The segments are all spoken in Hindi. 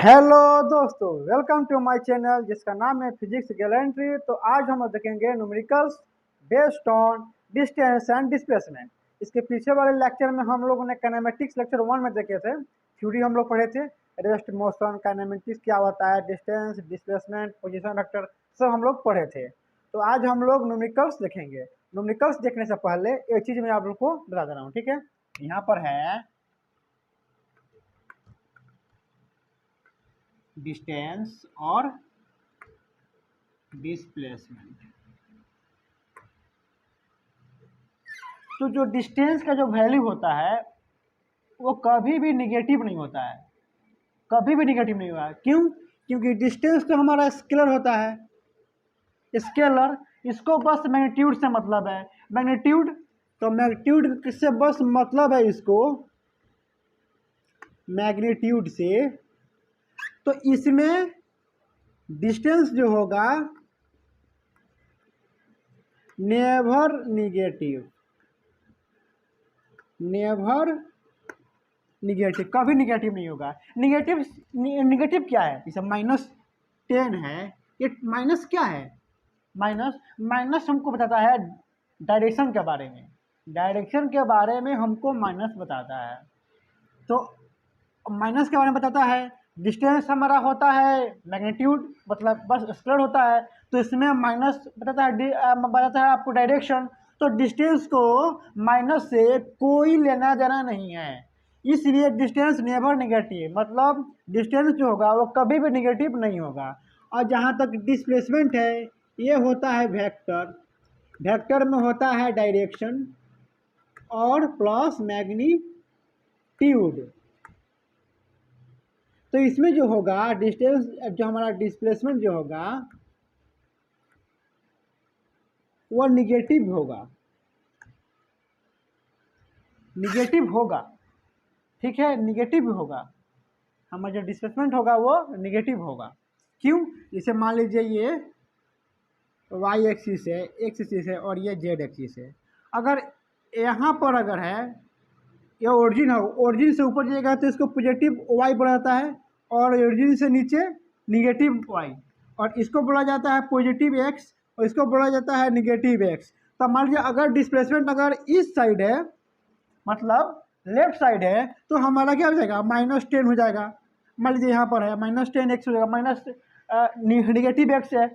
हेलो दोस्तों, वेलकम टू माय चैनल जिसका नाम है फिजिक्स गैलेंट्री। तो आज हम लोग देखेंगे numericals based on distance and displacement. इसके पीछे वाले लेक्चर में हम लोगों ने काइनेमेटिक्स लेक्चर 1 में देखे थे, थ्योरी हम लोग पढ़े थे, रेस्ट मोशन, काइनेमेटिक्स क्या होता है, डिस्टेंस, डिस्प्लेसमेंट, पोजीशन वेक्टर, सब हम लोग पढ़े थे। तो आज हम लोग न्यूमेरिकल्स देखेंगे। न्यूमेरिकल्स देखने से पहले एक चीज़ मैं आप लोग को बता दे रहा हूँ, ठीक है। यहाँ पर है डिस्टेंस और डिस्प्लेसमेंट। तो जो डिस्टेंस का जो वैल्यू होता है वो कभी भी निगेटिव नहीं होता है, कभी भी निगेटिव नहीं हुआ है। क्यों? क्योंकि डिस्टेंस तो हमारा स्केलर होता है, स्केलर, इसको बस मैग्नीट्यूड से मतलब है। मैग्नीट्यूड, तो मैग्नीट्यूड से बस मतलब है इसको मैग्नीट्यूड से। तो इसमें डिस्टेंस जो होगा नेवर निगेटिव, नेवर निगेटिव, कभी निगेटिव नहीं होगा। निगेटिव, निगेटिव क्या है? जैसे -10 है, ये माइनस क्या है? माइनस, माइनस हमको बताता है डायरेक्शन के बारे में, डायरेक्शन के बारे में हमको माइनस बताता है। तो माइनस के बारे में बताता है। डिस्टेंस हमारा होता है मैग्नीट्यूड, मतलब बस स्क्वायर होता है, तो इसमें माइनस बताता है आपको डायरेक्शन। तो डिस्टेंस को माइनस से कोई लेना देना नहीं है, इसलिए डिस्टेंस नेवर निगेटिव, मतलब डिस्टेंस जो होगा वो कभी भी निगेटिव नहीं होगा। और जहाँ तक डिस्प्लेसमेंट है, ये होता है वेक्टर, वेक्टर में होता है डायरेक्शन और प्लस मैग्नीट्यूड। तो इसमें जो होगा डिस्टेंस, जो हमारा डिस्प्लेसमेंट जो होगा वो निगेटिव होगा, निगेटिव होगा, ठीक है, निगेटिव होगा। हमारा जो डिस्प्लेसमेंट होगा वो निगेटिव होगा। क्यों? जैसे मान लीजिए ये वाई एक्सिस है, एक्स एक्सिस है और ये जेड एक्सिस है। अगर यहाँ पर अगर है ये ओरिजिन है, ओरिजिन से ऊपर जाएगा तो इसको पॉजिटिव वाई बोला जाता है, और ओरिजिन से नीचे निगेटिव वाई, और इसको बोला जाता है पॉजिटिव एक्स, और इसको बोला जाता है निगेटिव एक्स। तो मान लीजिए अगर डिस्प्लेसमेंट अगर इस साइड है, मतलब लेफ्ट साइड है, तो हमारा क्या हो जाएगा? -10 हो जाएगा। मान लीजिए यहाँ पर है -10 एक्स हो जाएगा, माइनस निगेटिव एक्स है।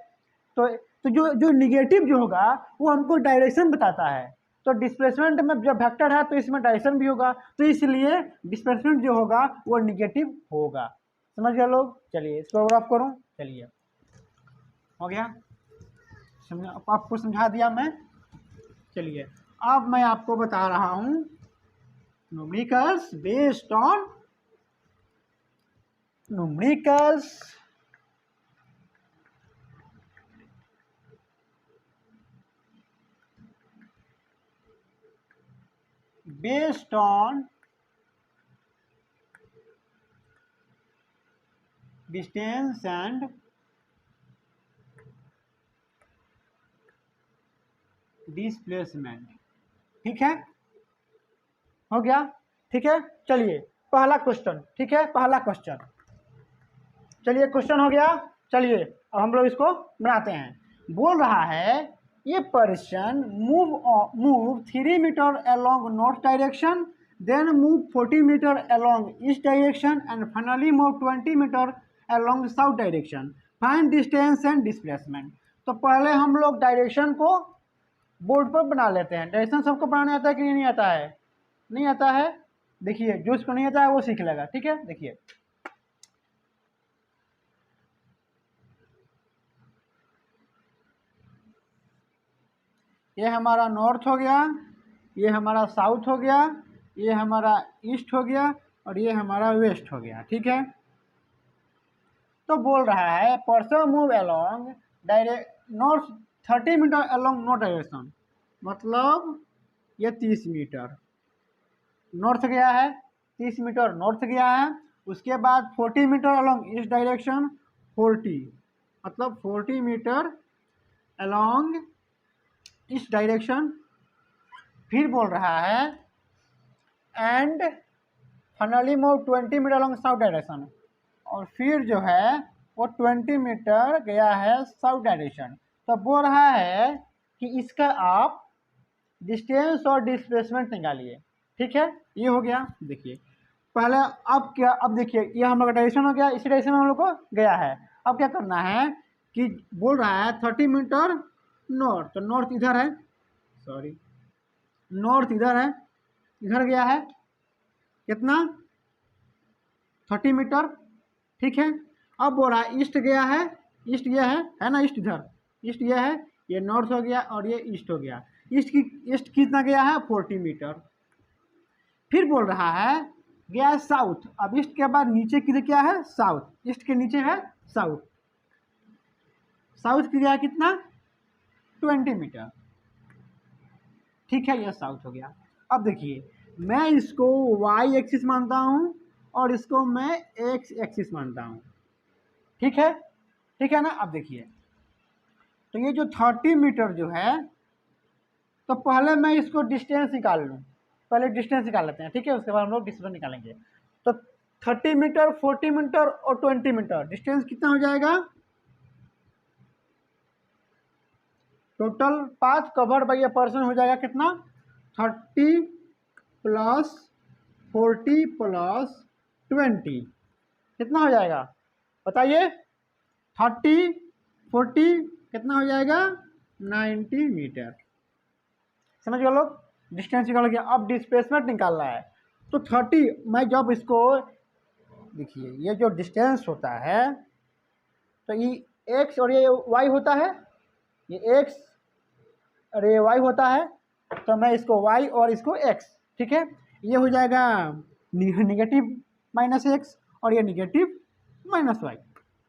तो जो निगेटिव जो होगा वो हमको डायरेक्शन बताता है। तो डिस्प्लेसमेंट में जब वेक्टर है तो इसमें डायरेक्शन भी होगा, तो इसलिए डिस्प्लेसमेंट जो होगा वो निगेटिव होगा। समझ गए लोग? चलिए इसको और आप करूँ। चलिए हो गया, आपको समझा दिया मैं। चलिए अब मैं आपको बता रहा हूँ numericals based on numericals based on distance and displacement. ठीक है, हो गया, ठीक है। चलिए पहला क्वेश्चन, ठीक है, पहला क्वेश्चन, चलिए क्वेश्चन हो गया। चलिए अब हम लोग इसको बनाते हैं। बोल रहा है ये person move 3 metre along north direction, then move 40 metre along east direction and finally move 20 metre along south direction. Find distance and displacement. तो पहले हम लोग डायरेक्शन को बोर्ड पर बना लेते हैं। डायरेक्शन सबको बनाने आता है कि नहीं आता है? नहीं आता है। देखिए जो इसको नहीं आता है वो सीख लेगा, ठीक है। देखिए ये हमारा नॉर्थ हो गया, ये हमारा साउथ हो गया, ये हमारा ईस्ट हो गया और ये हमारा वेस्ट हो गया, ठीक है। तो बोल रहा है person move along north 30 metre along north direction, मतलब ये 30 मीटर नॉर्थ गया है, 30 मीटर नॉर्थ गया है। उसके बाद 40 मीटर अलोंग ईस्ट डायरेक्शन, 40 मतलब 40 मीटर अलोंग ईस्ट डायरेक्शन। फिर बोल रहा है and finally move 20 metre along south direction, और फिर जो है वो 20 मीटर गया है साउथ डायरेक्शन। तो बोल रहा है कि इसका आप डिस्टेंस और डिस्प्लेसमेंट निकालिए। ठीक है, ये हो गया। देखिए पहले अब क्या, अब देखिए ये हम लोग का डायरेक्शन हो गया, इसी डायरेक्शन में हम लोग को गया है। अब क्या करना है कि बोल रहा है 30 मीटर नॉर्थ, तो नॉर्थ इधर है, सॉरी नॉर्थ इधर है, इधर गया है कितना 30 मीटर। ठीक है, अब बोल रहा है ईस्ट गया है, ईस्ट गया है ना, ईस्ट इधर, ईस्ट गया है, ये नॉर्थ हो गया और ये ईस्ट हो गया। ईस्ट कितना गया है 40 मीटर। फिर बोल रहा है गया है साउथ। अब ईस्ट के बाद नीचे किधर क्या है साउथ, ईस्ट के नीचे है साउथ, साउथ की गया कितना 20 मीटर। ठीक है, यह साउथ हो गया। अब देखिए मैं इसको वाई एक्सिस मानता हूँ और इसको मैं एक्स एक्सिस मानता हूँ। ठीक है ना। अब देखिए तो ये जो 30 मीटर जो है, तो पहले मैं इसको डिस्टेंस निकाल लूँ, पहले डिस्टेंस निकाल लेते हैं। ठीक है, उसके बाद हम लोग डिस्टेंस निकालेंगे। तो 30 मीटर 40 मीटर और 20 मीटर डिस्टेंस कितना हो जाएगा, total path cover by a person हो जाएगा कितना 30 प्लस 40 प्लस 20 कितना हो जाएगा बताइए, 30 40 कितना हो जाएगा 90 मीटर। समझ गए लोग, डिस्टेंस निकाल गया। अब डिस्प्लेसमेंट निकालना है। तो 30 मैं जब इसको देखिए, ये जो डिस्टेंस होता है तो ये एक्स और ये वाई होता है, ये एक्स और ये वाई होता है, तो मैं इसको वाई और इसको एक्स, ठीक है, ये हो जाएगा निगेटिव माइनस एक्स और ये निगेटिव माइनस वाई।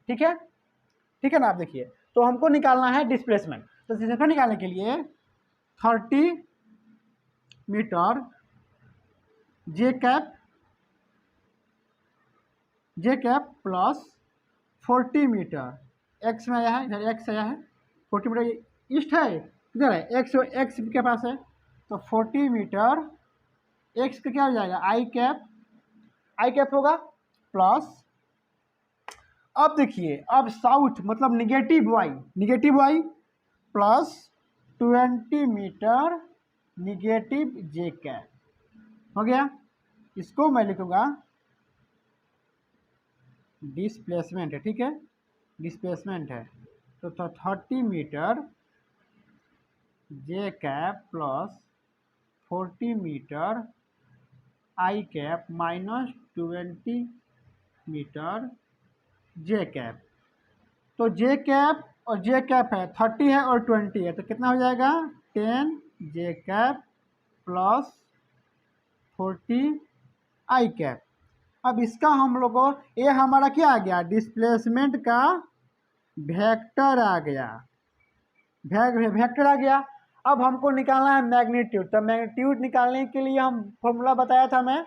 ठीक है ना। आप देखिए तो हमको निकालना है डिस्प्लेसमेंट। तो डिस्प्लेसमेंट निकालने के लिए 30 मीटर जे कैप प्लस 40 मीटर एक्स में आया है, इधर एक्स आया है, 40 मीटर ईस्ट है, इधर है एक्स के पास है, तो 40 मीटर एक्स का क्या हो जाएगा आई कैप होगा प्लस। अब देखिए अब साउथ मतलब negative y plus 20 metre negative j cap हो गया। इसको मैं लिखूंगा डिस्प्लेसमेंट है। ठीक है, डिस्प्लेसमेंट है तो 30 मीटर जे कैप प्लस 40 मीटर आई कैप माइनस 20 मीटर जे कैप। तो जे कैप और जे कैप है 30 है और 20 है, तो कितना हो जाएगा 10 जे कैप प्लस 40 आई कैप। अब इसका हम लोग को ये हमारा क्या आ गया डिस्प्लेसमेंट का वेक्टर आ गया, वेक्टर आ गया। अब हमको निकालना है मैग्नीट्यूड। तो मैग्नीट्यूड निकालने के लिए हम फॉर्मूला बताया था मैं,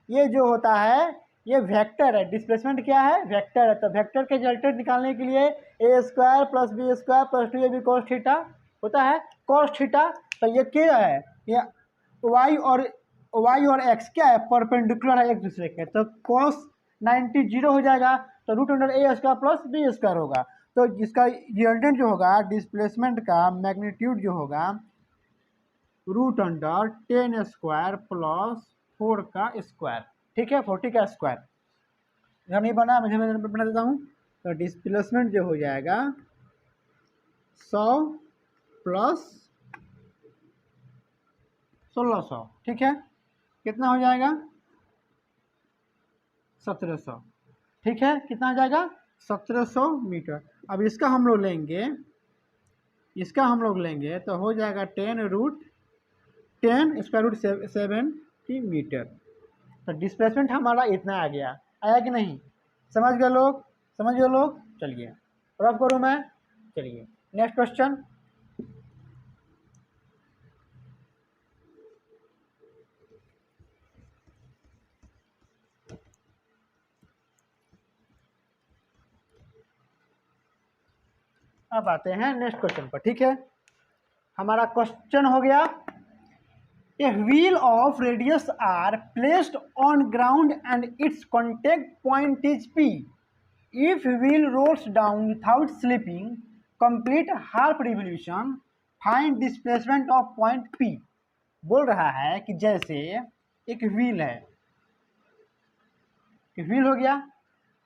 ये जो होता है ये वेक्टर है, डिस्प्लेसमेंट क्या है वेक्टर है। तो वेक्टर के रिजल्टेंट निकालने के लिए a square plus B square plus 2ab cos theta होता है, cos थीटा। तो ये क्या है, ये वाई और एक्स क्या है परपेंडिकुलर है एक दूसरे के, तो cos 90 0 हो जाएगा, तो √a² प्लस बी स्क्वायर होगा। तो इसका रिजल्टेंट जो होगा डिस्प्लेसमेंट का मैग्नीट्यूड जो होगा √10² प्लस 4 का स्क्वायर। ठीक है, 40 का स्क्वायर यहाँ नहीं बना, मुझे मैं बना देता हूँ। तो डिस्प्लेसमेंट जो हो जाएगा 100 प्लस 1600, ठीक है, कितना हो जाएगा 1700। ठीक है, कितना हो जाएगा 1700 मीटर। अब इसका हम लोग लेंगे तो हो जाएगा 10√10² मीटर। तो डिस्प्लेसमेंट हमारा इतना आ गया, आया कि नहीं, समझ गए लोग। चलिए रफ करूँ मैं, चलिए नेक्स्ट क्वेश्चन। अब आते हैं नेक्स्ट क्वेश्चन पर। ठीक है, हमारा क्वेश्चन हो गया a wheel of radius R placed on ground and its contact point is P if wheel rolls down without slipping complete half revolution find displacement of point P. बोल रहा है कि जैसे एक व्हील है, एक व्हील हो गया,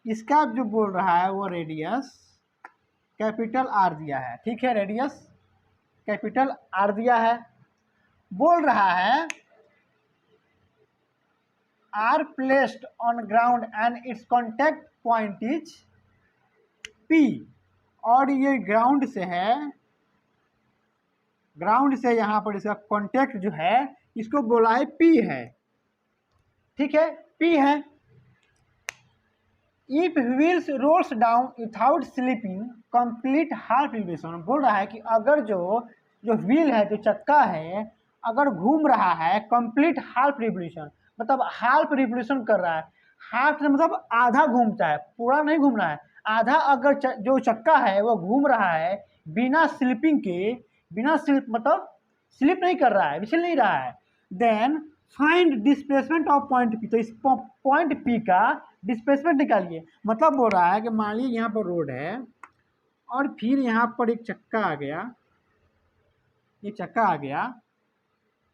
इसका जो बोल रहा है वो रेडियस कैपिटल आर दिया है, ठीक है, रेडियस कैपिटल आर दिया है। बोल रहा है R placed on ground and its contact point is P, और ये ग्राउंड से है, ग्राउंड से यहाँ पर इसका कॉन्टैक्ट जो है इसको बोला है पी है, ठीक है, पी है। If wheels rolls down without slipping complete half revolution. बोल रहा है कि अगर जो व्हील है, जो चक्का है, अगर घूम रहा है कंप्लीट हाफ रिवोल्यूशन, मतलब हाफ रिवोल्यूशन कर रहा है, हाफ से मतलब आधा घूमता है, पूरा नहीं घूम रहा है, आधा अगर जो चक्का है वो घूम रहा है बिना स्लिपिंग के, बिना स्लिप मतलब स्लिप नहीं कर रहा है, विचल नहीं रहा है, then find displacement of point P. तो इस पॉइंट पी का डिस्प्लेसमेंट निकालिए। मतलब बोल रहा है कि मान लीजिए यहाँ पर रोड है और फिर यहाँ पर एक चक्का आ गया, एक चक्का आ गया,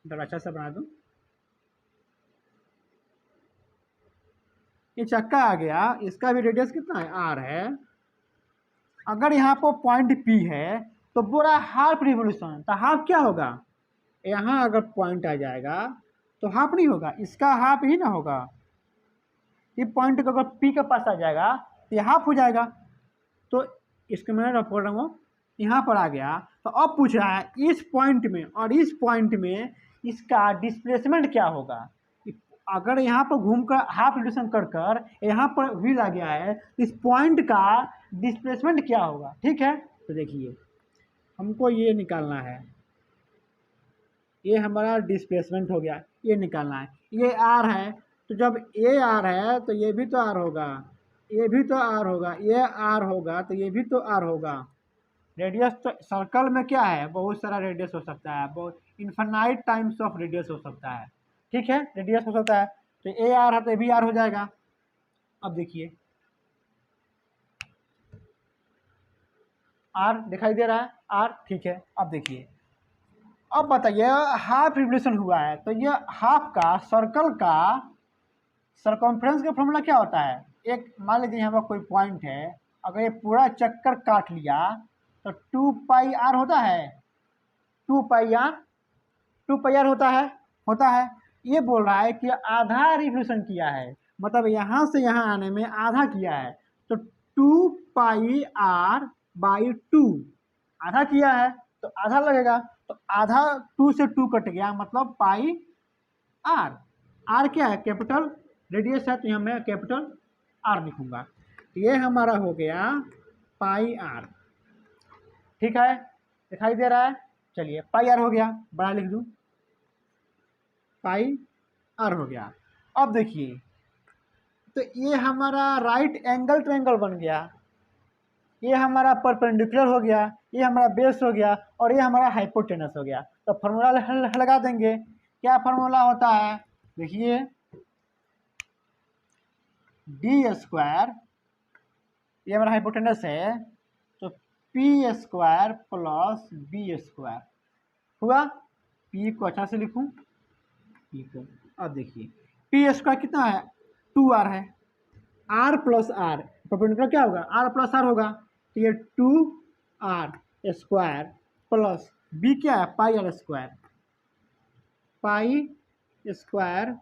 जरा अच्छा सा बना दूं, ये चक्का आ गया, इसका भी रेडियस कितना है, आर है। अगर यहाँ पर पॉइंट पी है तो बोला हाफ रिवोल्यूशन, तो हाफ क्या होगा, यहाँ अगर पॉइंट आ जाएगा तो हाफ नहीं होगा, इसका हाफ ही ना होगा, ये पॉइंट का अगर पी के पास आ जाएगा तो ये हाफ हो जाएगा। तो इसको मैं रख रहा हूँ, यहाँ पर आ गया, तो अब पूछ रहा है इस पॉइंट में और इस पॉइंट में इसका डिस्प्लेसमेंट क्या होगा। अगर यहाँ पर घूमकर हाफ रिवोल्यूशन कर कर यहाँ पर व्हील आ गया है, इस पॉइंट का डिस्प्लेसमेंट क्या होगा, ठीक है। तो देखिए हमको ये निकालना है, ये हमारा डिस्प्लेसमेंट हो गया, ये निकालना है, ये आर है, तो जब ये आर है तो ये भी तो आर होगा, ये भी तो आर होगा, ये आर होगा तो ये भी तो आर होगा। रेडियस तो सर्कल में क्या है, बहुत सारा रेडियस हो सकता है, बहुत इन्फिनाइट टाइम्स ऑफ रेडियस हो सकता है, ठीक है, रेडियस हो सकता है। तो ए आर है तो ये भी आर हो जाएगा। अब देखिए आर दिखाई दे रहा है, आर, ठीक है। अब देखिए, अब बताइए हाफ रिवोल्यूशन हुआ है तो ये हाफ का सर्कल का सरकमफ्रेंस का फॉर्मूला क्या होता है। एक मान लीजिए यहाँ पर कोई पॉइंट है, अगर ये पूरा चक्कर काट लिया तो 2 पाई आर होता है, 2 पाई आर, 2 पाई आर होता है। ये बोल रहा है कि आधा रिवोल्यूशन किया है, मतलब यहाँ से यहाँ आने में आधा किया है, तो 2 पाई आर बाई 2, आधा किया है तो आधा लगेगा, तो आधा 2 से 2 कट गया, मतलब पाई आर। आर क्या है, कैपिटल रेडियस है, तो यहाँ मैं कैपिटल आर लिखूंगा। ये हमारा हो गया पाई आर, ठीक है, दिखाई दे रहा है। चलिए पाई आर हो गया, बड़ा लिख दूं, पाई आर हो गया। अब देखिए तो ये हमारा राइट एंगल ट्रायंगल बन गया, ये हमारा परपेंडिकुलर हो गया, ये हमारा बेस हो गया, और ये हमारा हाइपोटेनस हो गया। तो फार्मूला लगा देंगे, क्या फार्मूला होता है, देखिए डी स्क्वायर, ये हमारा हाइपोटेनस है, तो P square plus B square हुआ। पी को अच्छा से लिखूं, पी को, अब देखिए पी स्क्वायर कितना है, 2 आर है, आर प्लस आर, परपेंडिकुलर क्या होगा, आर प्लस आर होगा, तो ये 2 आर स्क्वायर प्लस बी क्या है, pi r square, pi square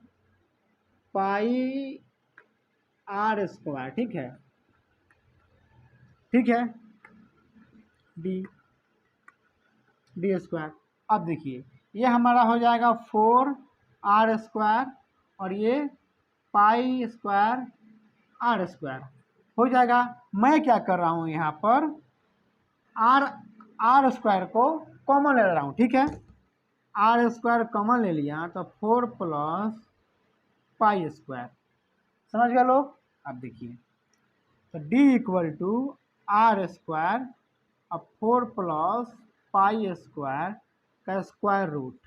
pi r square, ठीक है, ठीक है, डी स्क्वायर। अब देखिए ये हमारा हो जाएगा 4 आर स्क्वायर, और ये पाई स्क्वायर आर स्क्वायर हो जाएगा। मैं क्या कर रहा हूँ यहाँ पर आर स्क्वायर को कॉमन ले रहा हूँ, ठीक है, आर स्क्वायर कॉमन ले लिया तो 4 प्लस पाई स्क्वायर, समझ गए लोग। अब देखिए तो D equal to R square अब 4 प्लस पाई स्क्वायर का स्क्वायर रूट।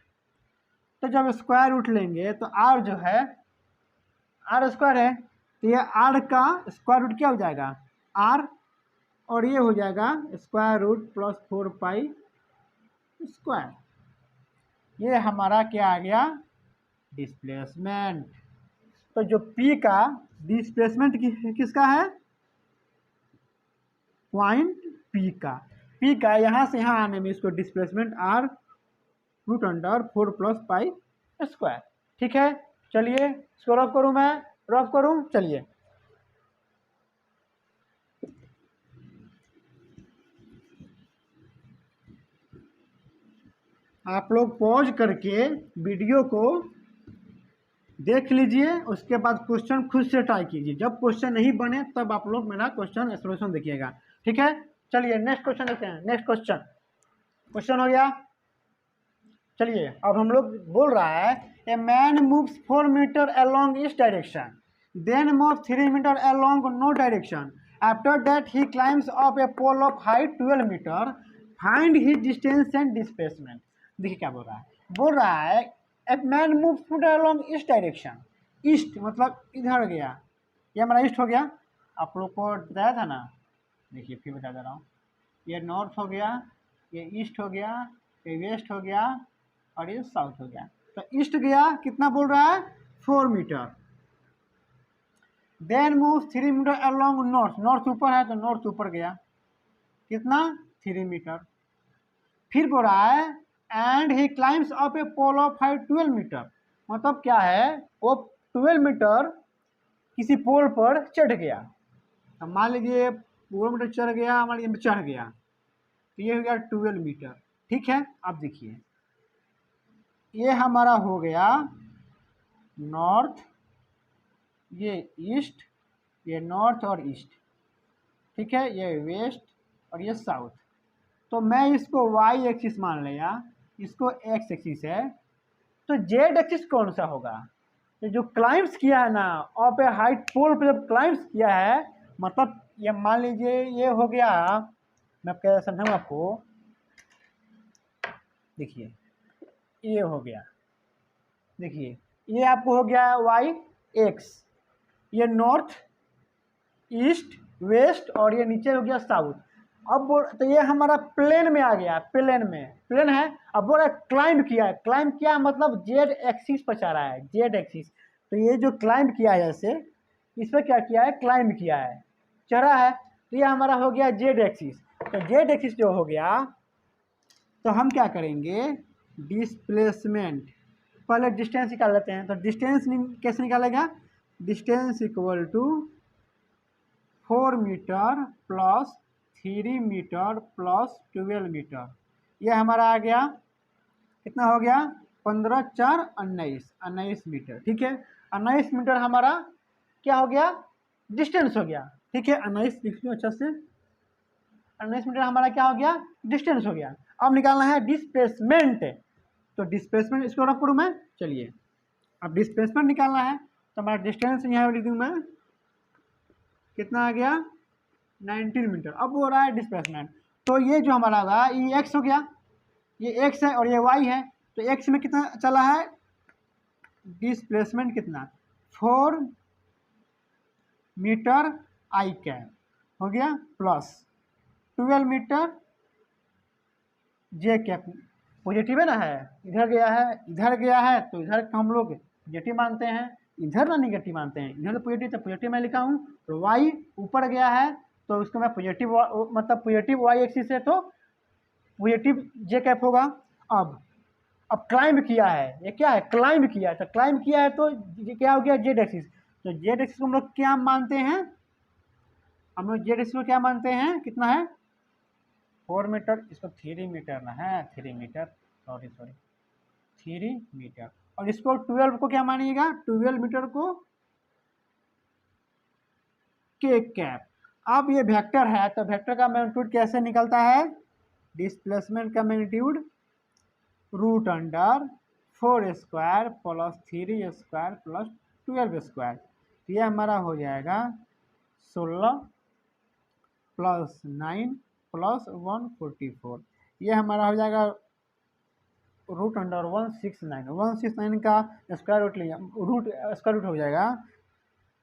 तो जब स्क्वायर रूट लेंगे तो आर जो है, आर स्क्वायर है, तो ये आर का स्क्वायर रूट क्या हो जाएगा, आर, और ये हो जाएगा square root plus 4 pi square. ये हमारा क्या आ गया, डिस्प्लेसमेंट। तो जो P का डिस्प्लेसमेंट किसका है, पॉइंट P का यहाँ से यहाँ आने में इसको displacement R root under 4 plus pi square. ठीक है, चलिए इसको रफ करूँ, मैं रफ करूँ, चलिए। आप लोग पॉज करके वीडियो को देख लीजिए, उसके बाद क्वेश्चन खुद से ट्राई कीजिए। जब क्वेश्चन नहीं बने तब आप लोग मेरा क्वेश्चन सॉल्यूशन देखिएगा। ठीक है, चलिए नेक्स्ट क्वेश्चन देखते हैं। नेक्स्ट क्वेश्चन हो गया। चलिए अब हम लोग बोल रहा है a man moves 4 metre along east direction, then move 3 metre along नो direction, after that he climbs up a pole of height 12 metre, find his distance and displacement. देखिए क्या बोल रहा है a man moves 4 metre along east direction. East मतलब इधर गया, ये हमारा ईस्ट हो गया। आप लोग को बताया था ना, देखिए फिर बता दे रहा हूँ। ये नॉर्थ हो गया, ये ईस्ट हो गया, ये वेस्ट हो गया और ये साउथ हो गया। तो ईस्ट गया, कितना बोल रहा है, 4 metre. Then move 3 metre along north, north ऊपर है तो नॉर्थ ऊपर गया, कितना, 3 मीटर। फिर बोल रहा है and he climbs up a pole of height 12 metre. मतलब क्या है, वो 12 मीटर किसी पोल पर चढ़ गया। अब मान लीजिए 12 मीटर चढ़ गया, मान लीजिए चढ़ गया, तो ये हो गया 12 मीटर। ठीक है, अब देखिए ये हमारा हो गया नॉर्थ, ये ईस्ट, ये नॉर्थ और ईस्ट। ठीक है, ये वेस्ट और ये साउथ। तो मैं इसको वाई एक्सिस मान लिया, इसको एक्स एक्सिस है, तो जेड एक्सिस कौन सा होगा, ये जो क्लाइम्स किया है ना ऑफ ए हाइट पोल पे, जब क्लाइम्स किया है, मतलब ये मान लीजिए ये हो गया, मैं क्या समझाऊँ आपको, देखिए ये हो गया, देखिए ये आपको हो गया वाई एक्स, ये नॉर्थ ईस्ट वेस्ट और ये नीचे हो गया साउथ। अब तो ये हमारा प्लेन में आ गया, प्लेन है। अब बोल रहा है क्लाइंब किया है, क्लाइंब किया मतलब जेड एक्सिस पर चढ़ा है, जेड एक्सिस। तो ये जो क्लाइंब किया है, जैसे इस पर क्या किया है, क्लाइंब किया है, चढ़ा है, तो ये हमारा हो गया जेड एक्सिस। तो जेड एक्सिस जो हो गया, तो हम क्या करेंगे, डिस्प्लेसमेंट, पहले डिस्टेंस निकाल लेते हैं। तो डिस्टेंस कैसे निकालेगा, distance equal to 4 metre plus 3 metre plus 12 metre. ये हमारा आ गया, कितना हो गया, 15 4 19 मीटर। ठीक है, 19 मीटर हमारा क्या हो गया, डिस्टेंस हो गया। ठीक है, 19 लिख लो अच्छा से, 19 मीटर हमारा क्या हो गया, डिस्टेंस हो गया। अब निकालना है डिस्प्लेसमेंट। तो डिस्प्लेसमेंट इसको रख करूँ मैं, चलिए अब डिस्प्लेसमेंट निकालना है। तो हमारा डिस्टेंस यहाँ लिख दूँ मैं, कितना आ गया, 19 मीटर। अब हो रहा है डिस्प्लेसमेंट, तो ये जो हमारा होगा ये एक्स हो गया, ये एक्स है और ये वाई है। तो एक्स में कितना चला है, डिस्प्लेसमेंट कितना, 4 मीटर आई कैप हो गया प्लस 12 मीटर जे कैप, पॉजिटिव है ना, है इधर गया है, इधर गया है, तो इधर का हम लोग पॉजिटिव मानते हैं, इधर ना निगेटिव मानते हैं। इधर तो पॉजिटिव मैं लिखा हूँ। तो वाई ऊपर गया है तो उसको मैं पॉजिटिव, मतलब पॉजिटिव वाई एक्सिस है तो पॉजिटिव जे कैप होगा। अब क्लाइंब किया है, ये क्या है, क्लाइंब किया है, तो क्लाइंब किया है तो ये क्या हो गया, जेड एक्सिस। तो जेड एक्सिस को हम लोग क्या मानते हैं, हम लोग जेड एक्सिस को क्या मानते हैं, कितना है, 4 मीटर, इसको 3 मीटर ना है, 3 मीटर, सॉरी 3 मीटर। और इसको 12 को क्या मानिएगा, 12 मीटर को के कैप। अब ये वेक्टर है, तो वेक्टर का मैग्नीट्यूड कैसे निकलता है, डिस्प्लेसमेंट का magnitude root under 4 square plus 3 square plus 12 square. ये हमारा हो जाएगा 16 प्लस 9 प्लस 144। ये हमारा हो जाएगा रूट अंडर 169 का स्क्वायर रूट लिया, रूट स्क्वायर रूट हो जाएगा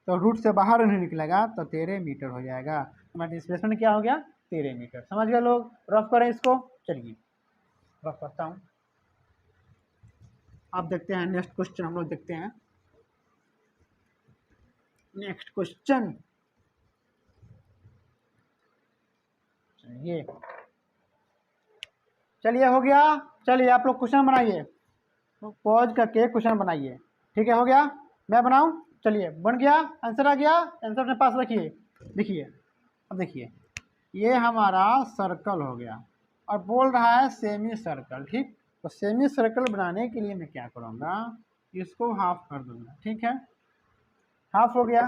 तो रूट से बाहर नहीं निकलेगा तो 13 मीटर हो जाएगा। हमारा डिस्प्लेसमेंट क्या हो गया? 13 मीटर। समझ गए लोग? रफ करें इसको, चलिए रफ करता हूँ। आप देखते हैं नेक्स्ट क्वेश्चन, हम लोग देखते हैं नेक्स्ट क्वेश्चन। ये चलिए हो गया। चलिए आप लोग क्वेश्चन बनाइए, पॉज करके क्वेश्चन बनाइए। ठीक है, हो गया? मैं बनाऊं? चलिए, बन गया, आंसर आ गया, आंसर अपने पास रखिए। देखिए, अब देखिए, ये हमारा सर्कल हो गया और बोल रहा है सेमी सर्कल। ठीक, तो सेमी सर्कल बनाने के लिए मैं क्या करूँगा, इसको हाफ कर दूंगा। ठीक है, हाफ हो गया।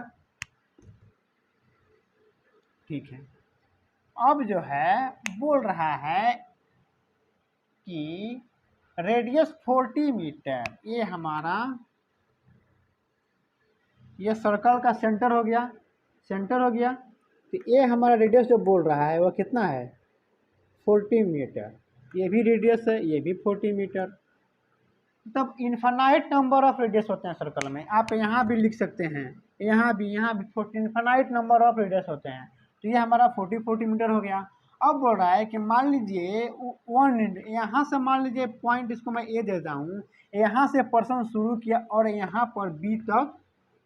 ठीक है, अब जो है बोल रहा है कि रेडियस 40 मीटर, ये हमारा ये सर्कल का सेंटर हो गया, सेंटर हो गया। तो ये हमारा रेडियस जो बोल रहा है वो कितना है? 40 मीटर। ये भी रेडियस है, ये भी 40 मीटर। तब इन्फानाइट नंबर ऑफ रेडियस होते हैं सर्कल में। आप यहाँ भी लिख सकते हैं, यहाँ भी 40 इन्फानाइट नंबर ऑफ रेडियस होते हैं। तो ये हमारा 40 मीटर हो गया। अब बोल रहा है कि मान लीजिए वन, यहाँ से मान लीजिए पॉइंट, इसको मैं ए देता हूँ, यहाँ से पर्सन शुरू किया और यहाँ पर बी तक,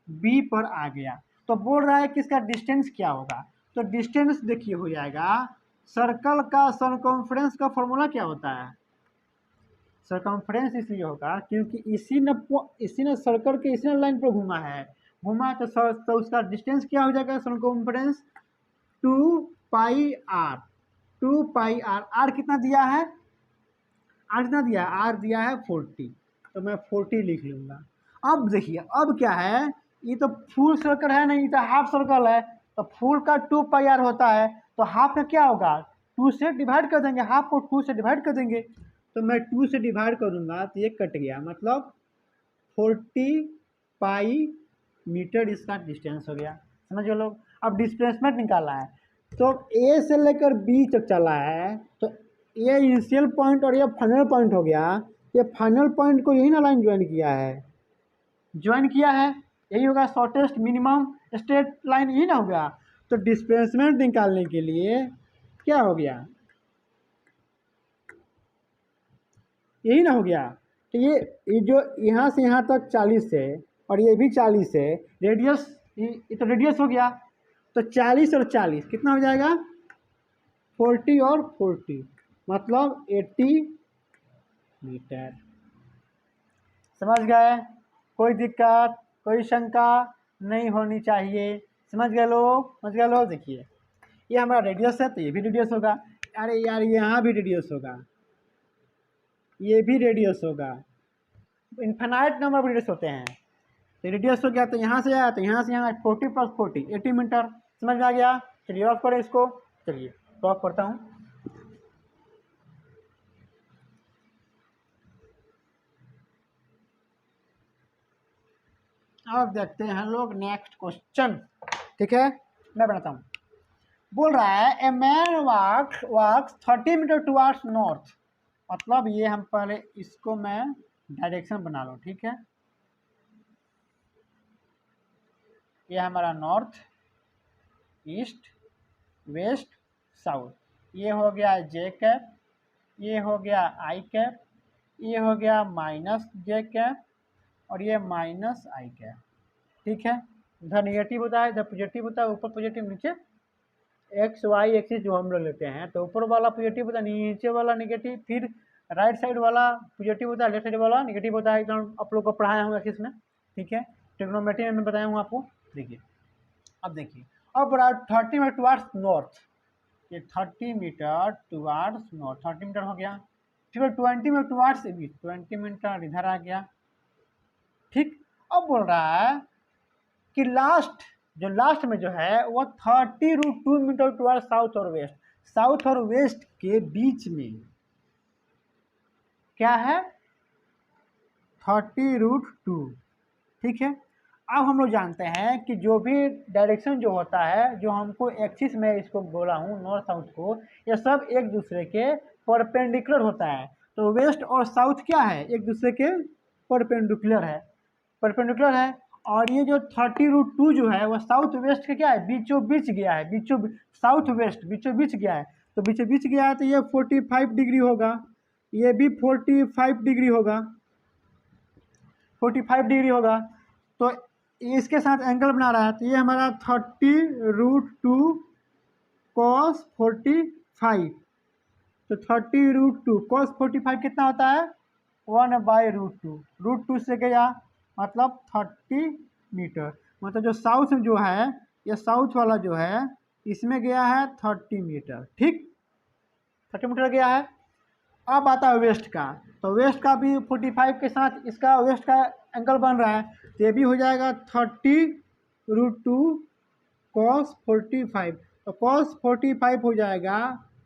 बी पर आ गया। तो बोल रहा है कि इसका डिस्टेंस क्या होगा। तो डिस्टेंस देखिए हो जाएगा, सर्कल का सरकमफ्रेंस का फॉर्मूला क्या होता है? सरकमफ्रेंस इसलिए होगा क्योंकि इसी ने सर्कल के इसी ने लाइन पर घूमा है, तो उसका डिस्टेंस क्या हो जाएगा? Circumference 2 pi R. 2 pi R, R कितना दिया है? आर कितना दिया है? आर दिया है 40, तो मैं 40 लिख लूँगा। अब देखिए, अब क्या है, ये तो फुल सर्कल है नहीं, तो हाफ सर्कल है। तो फुल का 2 पाई आर होता है, तो हाफ में क्या होगा? 2 से डिवाइड कर देंगे, हाफ को 2 से डिवाइड कर देंगे। तो मैं 2 से डिवाइड करूँगा तो ये कट गया, मतलब 40 पाई मीटर इसका डिस्टेंस हो गया। समझ लोग? अब डिस्प्लेसमेंट निकाला है, तो ए से लेकर बी तक चला है, तो ये इनिशियल पॉइंट और ये फाइनल पॉइंट हो गया। ये फाइनल पॉइंट को यही ना लाइन ज्वाइन किया है, ज्वाइन किया है, यही होगा शॉर्टेस्ट मिनिमम स्ट्रेट लाइन, यही ना हो गया। तो डिस्प्लेसमेंट निकालने के लिए क्या हो गया, यही ना हो गया। तो ये जो यहाँ से यहाँ तक 40 है और ये भी 40 है, रेडियस, ये तो रेडियस हो गया। तो 40 और 40 कितना हो जाएगा? 40 और 40, मतलब 80 मीटर। समझ गए? कोई दिक्कत, कोई शंका नहीं होनी चाहिए। समझ गए लोग? समझ गए लोग? देखिए, ये हमारा रेडियस है, तो ये भी रेडियस होगा। अरे यार, यहाँ भी रेडियस होगा, ये भी रेडियस होगा। इन्फिनाइट नंबर ऑफ रेडियस होते हैं, तो रेडियस हो गया, तो यहाँ से आया, तो यहाँ से यहाँ 40 + 40 80 मीटर। समझ में आ गया? चलिए ऑफ करें इसको, चलिए ऑफ करता हूँ। अब देखते हैं लोग नेक्स्ट क्वेश्चन। ठीक है, मैं बनाता हूँ। बोल रहा है a man walks 30 metre towards north. मतलब ये हम पहले इसको मैं डायरेक्शन बना लो। ठीक है, ये हमारा नॉर्थ, ईस्ट, वेस्ट, साउथ। ये हो गया जे कैप, ये हो गया आई कैप, ये हो गया -j कैप और ये -i कैप। ठीक है, इधर निगेटिव होता है, इधर पॉजिटिव होता है, ऊपर पॉजिटिव, नीचे एक्स वाई एक्सिस जो हम लोग लेते हैं, तो ऊपर वाला पॉजिटिव होता है, नीचे वाला निगेटिव, फिर राइट साइड वाला पॉजिटिव होता है, लेफ्ट साइड वाला निगेटिव होता है। एकदम आप लोग को पढ़ाया हूँ एक्सिस में। ठीक है, ट्रिग्नोमेट्री में मैं बताया हूँ आपको। देखिए, अब देखिए, अब 30 मीटर टुवर्ड्स नॉर्थ, ये 30 मीटर टुवर्ड्स नॉर्थ, 30 मीटर हो गया। ठीक है, 20 मीटर टुवर्ड्स ईस्ट, 20 मीटर इधर आ गया। ठीक, अब बोल रहा है कि लास्ट में जो है वो 30√2 मीटर टुवर्ड्स साउथ और वेस्ट। साउथ और वेस्ट के बीच में क्या है? 30√2। ठीक है, अब हम लोग जानते हैं कि जो भी डायरेक्शन जो होता है, जो हमको एक्सिस में इसको बोला हूँ नॉर्थ साउथ को, ये सब एक दूसरे के परपेंडिकुलर होता है। तो वेस्ट और साउथ क्या है? एक दूसरे के परपेंडिकुलर है, परपेंडिकुलर है। और ये जो 30√2 जो है वो साउथ वेस्ट का क्या है, बीचों बीच गया है, साउथ वेस्ट बीचों बीच गया है, तो बीचों बीच गया है तो ये 45 डिग्री होगा, ये भी 45 डिग्री होगा, 45 डिग्री होगा। तो इसके साथ एंगल बना रहा है, तो ये हमारा 30√2 cos 45, तो 30√2 cos 45 कितना होता है, 1/√2, √2 से गया मतलब 30 मीटर, मतलब जो साउथ जो है, ये साउथ वाला जो है इसमें गया है 30 मीटर, ठीक, 30 मीटर गया है। अब आता है वेस्ट का, तो वेस्ट का भी 45 के साथ इसका वेस्ट का एंगल बन रहा है, तो ये भी हो जाएगा 30√2 cos 45, तो cos 45 हो जाएगा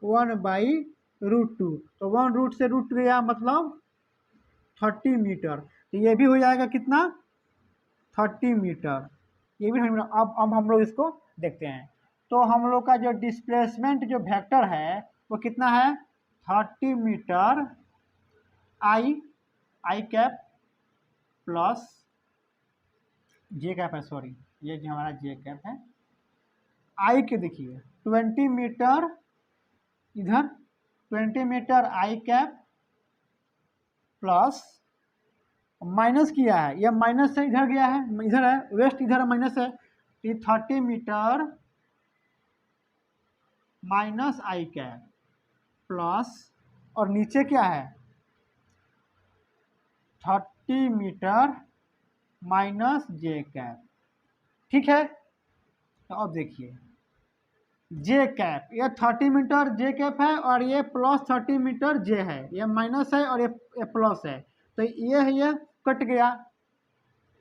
1/√2, तो 1 से रूट गया मतलब 30 मीटर, तो ये भी हो जाएगा कितना, 30 मीटर, ये भी 30 मीटर। अब हम लोग इसको देखते हैं, तो हम लोग का जो डिस्प्लेसमेंट जो वेक्टर है वो कितना है, 30 मीटर आई कैप प्लस जे कैप है, सॉरी ये जो हमारा जे कैप है, आई के देखिए 20 मीटर इधर, 20 मीटर आई कैप प्लस माइनस किया है, यह माइनस से इधर गया है, इधर है वेस्ट, इधर माइनस है, तो ये 30 मीटर माइनस आई कैप प्लस, और नीचे क्या है 30 मीटर माइनस जे कैप, ठीक है। तो अब देखिए जे कैप, ये 30 मीटर जे कैप है और ये प्लस 30 मीटर जे है, ये माइनस है और ये प्लस है, तो ये है, ये कट गया,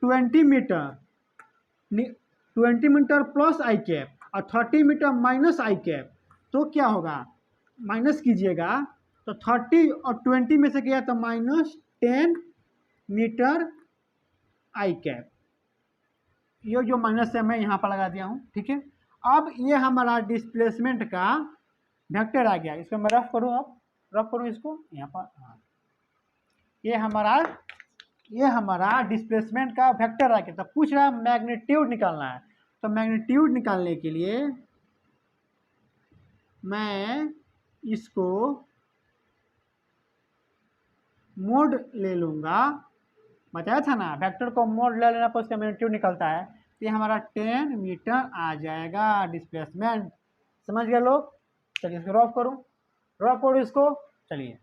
20 मीटर प्लस आई कैप और 30 मीटर माइनस आई कैप, तो क्या होगा, माइनस कीजिएगा तो 30 और 20 में से गया तो -10 मीटर आई कैप, ये जो माइनस है मैं यहाँ पर लगा दिया हूँ, ठीक है। अब ये हमारा डिस्प्लेसमेंट का वेक्टर आ गया, इसको मैं रफ करूँ, अब रफ करूँ इसको यहाँ पर, हाँ ये हमारा डिस्प्लेसमेंट का वेक्टर आ गया। तो पूछ रहा है मैग्नीट्यूड निकालना है, तो मैग्नीट्यूड निकालने के लिए मैं इसको मोड ले लूँगा, बताया था ना वेक्टर को मोड ले लेना पर उसका मैग्नीट्यूड निकलता है, तो ये हमारा 10 मीटर आ जाएगा डिस्प्लेसमेंट, समझ गए लोग। चलिए इसको ड्रॉप करूँ, ड्रॉप करूँ इसको, चलिए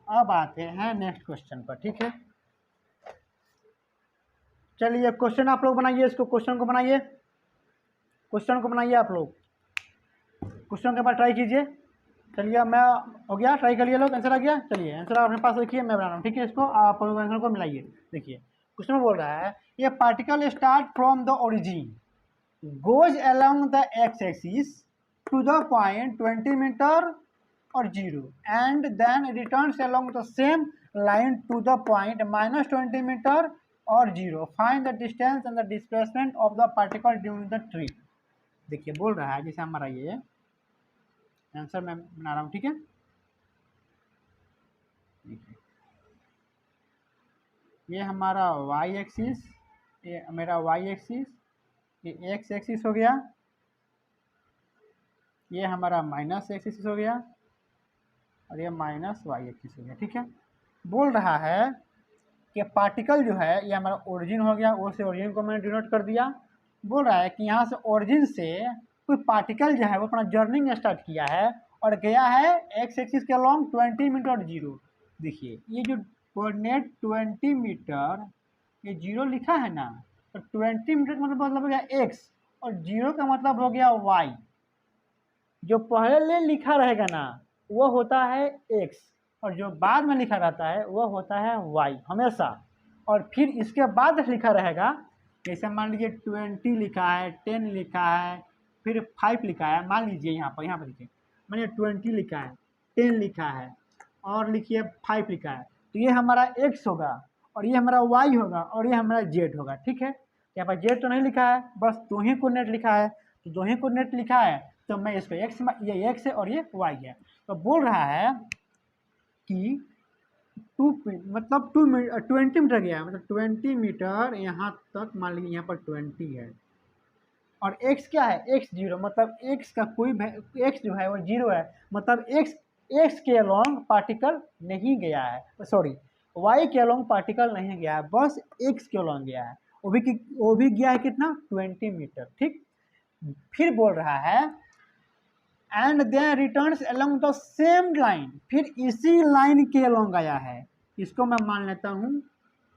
अब आते हैं नेक्स्ट क्वेश्चन पर, ठीक है। चलिए क्वेश्चन आप लोग बनाइए, इसको क्वेश्चन को बनाइए, क्वेश्चन को बनाइए आप लोग, क्वेश्चन के बाद ट्राई कीजिए। चलिए मैं हो गया, ट्राई करिए लोग, आंसर आ गया, चलिए आंसर आप अपने पास लिखिए, मैं बना रहा हूँ, ठीक है। इसको आप लोग आंसर को मिलाइए, देखिए क्वेश्चन में बोल रहा है ये particle start from the origin goes along the X axis to the point 20 metre और 0 and then returns along the same line to the point -20 meter और 0, find the distance and the displacement of the particle during the trip। देखिए बोल रहा है, जैसे हमारा ये आंसर मैं बना रहा हूँ, ठीक है। देखिए ये हमारा y एक्सिस, ये मेरा y एक्सिस, ये x एक्सिस हो गया, ये हमारा माइनस एक्सिस हो गया और ये माइनस y एक्सिस हो गया, ठीक है। बोल रहा है कि पार्टिकल जो है ये हमारा ओरिजिन हो गया, ओ से ओरिजिन को मैंने डिनोट कर दिया। बोल रहा है कि यहाँ से ओरिजिन से कोई पार्टिकल जो है वो अपना जर्निंग स्टार्ट किया है और गया है एक्स एक्सिस के अलॉन्ग 20 मीटर और 0। देखिए ये जो कोऑर्डिनेट 20 मीटर, ये 0 लिखा है ना, तो 20 मीटर का मतलब हो गया एक्स और 0 का मतलब हो गया वाई। जो पहले लिखा रहेगा ना वो होता है एक्स और जो बाद में लिखा रहता है वो होता है वाई हमेशा। और फिर इसके बाद लिखा रहेगा, जैसे मान लीजिए 20 लिखा है, 10 लिखा है, फिर 5 लिखा है, मान लीजिए यहाँ पर लिखिए, मैंने 20 लिखा है, 10 लिखा है और लिखिए 5 लिखा है, तो ये हमारा एक्स होगा और ये हमारा वाई होगा और ये हमारा जेड होगा, ठीक है। यहाँ पर जेड तो नहीं लिखा है, बस दो ही कोऑर्डिनेट लिखा है, तो दो ही कोऑर्डिनेट लिखा है तो मैं इसको एक्स, ये एक्स है और ये वाई है। तो बोल रहा है कि 20 मीटर गया है, मतलब 20 मीटर यहाँ तक, मान लीजिए यहाँ पर 20 है और x क्या है, x 0, मतलब x का कोई x जो है वो 0 है, मतलब x के अलोंग पार्टिकल नहीं गया है, सॉरी y के अलोंग पार्टिकल नहीं गया है, बस x के अलोंग गया है, वो भी गया है कितना, 20 मीटर। ठीक, फिर बोल रहा है and then returns along the same line, फिर इसी लाइन के अलोंग आया है, इसको मैं मान लेता हूँ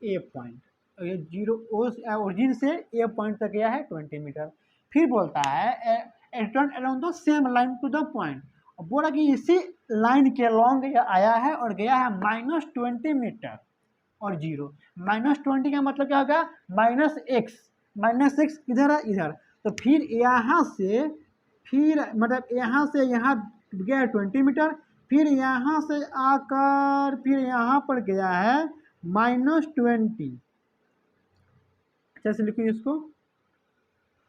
ए पॉइंट, ये 0 ओरिजिन से ए पॉइंट तक गया है 20 मीटर। फिर बोलता है return along the same line to the point, बोला कि इसी लाइन के अलोंग आया है और गया है -20 मीटर और 0, -20 का मतलब क्या होगा, -x इधर है इधर, तो फिर यहाँ से, फिर मतलब यहाँ से यहाँ गया है 20 मीटर, फिर यहाँ से आकर फिर यहाँ पर गया है -20, कैसे लिखूँ इसको,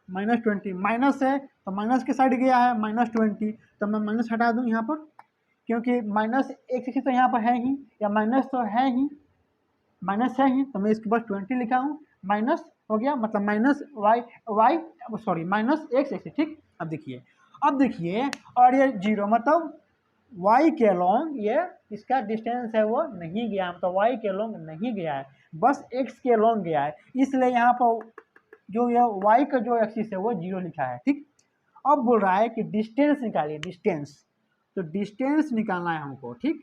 -20, माइनस है तो माइनस के साइड गया है -20, तो मैं माइनस हटा दूँ यहाँ पर, क्योंकि -x तो यहाँ पर है ही, या माइनस तो है ही, माइनस है ही, तो मैं इसके बाद 20 लिखा हूँ, माइनस हो गया, मतलब -x। ठीक, अब देखिए और ये 0, मतलब y के अलोंग ये इसका डिस्टेंस है वो नहीं गया, मतलब y के अलोंग नहीं गया है, बस x के अलोंग गया है, इसलिए यहाँ पर जो ये y का जो एक्सिस है वो 0 लिखा है। ठीक, अब बोल रहा है कि डिस्टेंस निकालिए, डिस्टेंस, तो डिस्टेंस निकालना है हमको। ठीक,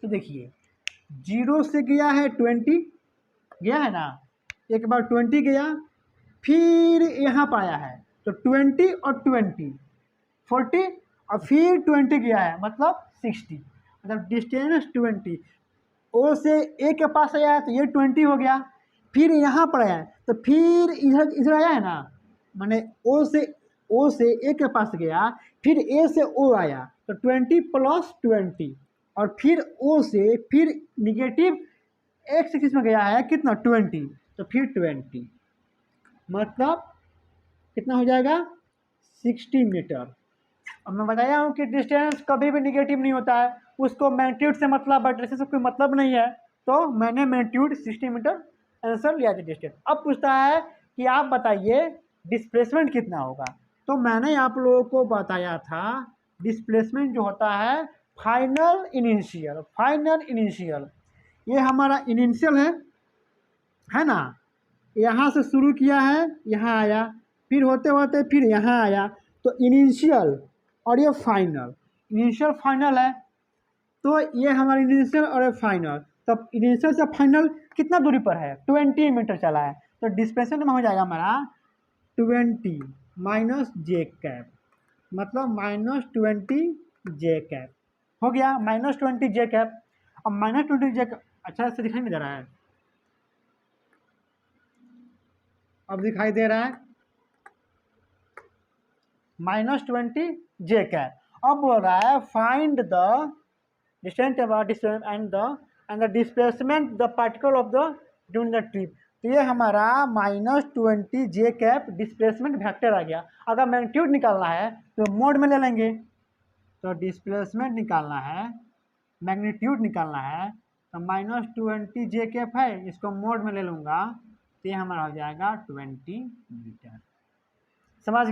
तो देखिए 0 से गया है 20, गया है ना, एक बार 20 गया, फिर यहाँ पर आया है तो 20 और 20 40 और फिर 20 गया है, मतलब 60, मतलब डिस्टेंस 20, ओ से ए के पास आया है तो ये 20 हो गया, फिर यहाँ पर आया है तो फिर इधर आया है ना, माने ओ से ए के पास गया, फिर ए से ओ आया तो 20 + 20, और फिर ओ से फिर निगेटिव x एक्सिस में गया है कितना, 20, तो फिर 20, मतलब कितना हो जाएगा, 60 मीटर। अब मैं बताया हूँ कि डिस्टेंस कभी भी निगेटिव नहीं होता है, उसको मैग्नीट्यूड से मतलब डायरेक्शन से कोई मतलब नहीं है, तो मैंने मैग्नीट्यूड 60 मीटर आंसर लिया था डिस्टेंस। अब पूछता है कि आप बताइए डिस्प्लेसमेंट कितना होगा, तो मैंने आप लोगों को बताया था डिस्प्लेसमेंट जो होता है फाइनल इनिशियल, ये हमारा इनिशियल है ना, यहाँ से शुरू किया है, यहाँ आया, फिर होते होते फिर यहाँ आया, तो इनिशियल और ये फाइनल, इनिशियल फाइनल है, तो ये हमारा इनिशियल और ये फाइनल, तब इनिशियल से फाइनल कितना दूरी पर है, 20 मीटर चला है, तो डिस्प्लेसमेंट में हो जाएगा हमारा 20 माइनस जे कैप, मतलब -20 जे कैप हो गया, -20 जे कैप। अब -20 जे कैप अच्छा से दिखाई नहीं दे रहा है, अब दिखाई दे रहा है -20 जे कैप। अब बोल रहा है find the distance and the displacement the particle of the during the trip, तो ये हमारा -20 जे कैप डिस्प्लेसमेंट वेक्टर आ गया। अगर मैग्नीट्यूड निकालना है तो मोड में ले लेंगे, तो डिस्प्लेसमेंट निकालना है, मैग्नीट्यूड निकालना है, तो -20 जे कैप है, इसको मोड में ले लूँगा तो ये हमारा हो जाएगा 20 मीटर। समझ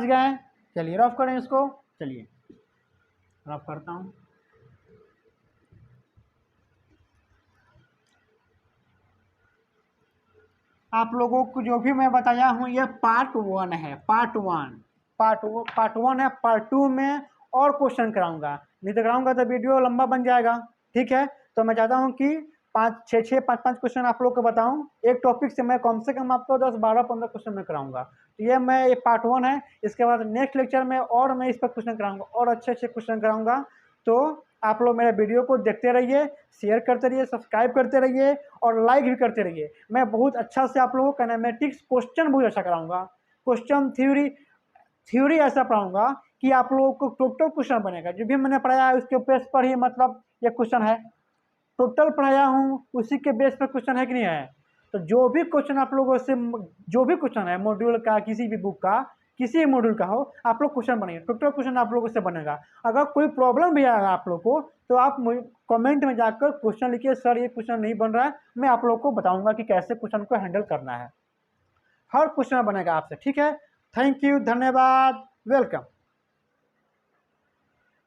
गए, चलिए रफ करें इसको, चलिए रफ करता हूँ। आप लोगों को जो भी मैं बताया हूँ ये पार्ट 1 है, पार्ट वन है, पार्ट 2 में और क्वेश्चन कराऊंगा, नहीं तो कराऊंगा तो वीडियो लंबा बन जाएगा। ठीक है, तो मैं चाहता हूँ कि 5 क्वेश्चन आप लोग को बताऊं, एक टॉपिक से मैं कम से कम आपको 10 12 15 क्वेश्चन में कराऊंगा। तो ये पार्ट 1 है, इसके बाद नेक्स्ट लेक्चर में और मैं इस पर क्वेश्चन कराऊंगा, और अच्छे क्वेश्चन कराऊंगा। तो आप लोग मेरे वीडियो को देखते रहिए, शेयर करते रहिए, सब्सक्राइब करते रहिए और लाइक भी करते रहिए। मैं बहुत अच्छा से आप लोगों को काइनेमेटिक्स क्वेश्चन बहुत अच्छा कराऊंगा, क्वेश्चन थ्योरी ऐसा पढ़ाऊंगा कि आप लोगों को टोटल क्वेश्चन बनेगा, जो भी मैंने पढ़ाया है उसके बेस पर ही, मतलब ये क्वेश्चन है, टोटल पढ़ाया हूँ उसी के बेस पर क्वेश्चन है कि नहीं है। तो जो भी क्वेश्चन आप लोगों से, जो भी क्वेश्चन है मॉड्यूल का, किसी भी बुक का, किसी मॉड्यूल का हो, आप लोग क्वेश्चन बनाइए, टोटल क्वेश्चन आप लोगों से बनेगा। अगर कोई प्रॉब्लम भी आएगा आप लोग को तो आप कमेंट में जाकर क्वेश्चन लिखिए, सर ये क्वेश्चन नहीं बन रहा है, मैं आप लोग को बताऊंगा कि कैसे क्वेश्चन को हैंडल करना है। हर क्वेश्चन बनेगा आपसे, ठीक है। थैंक यू, धन्यवाद, वेलकम।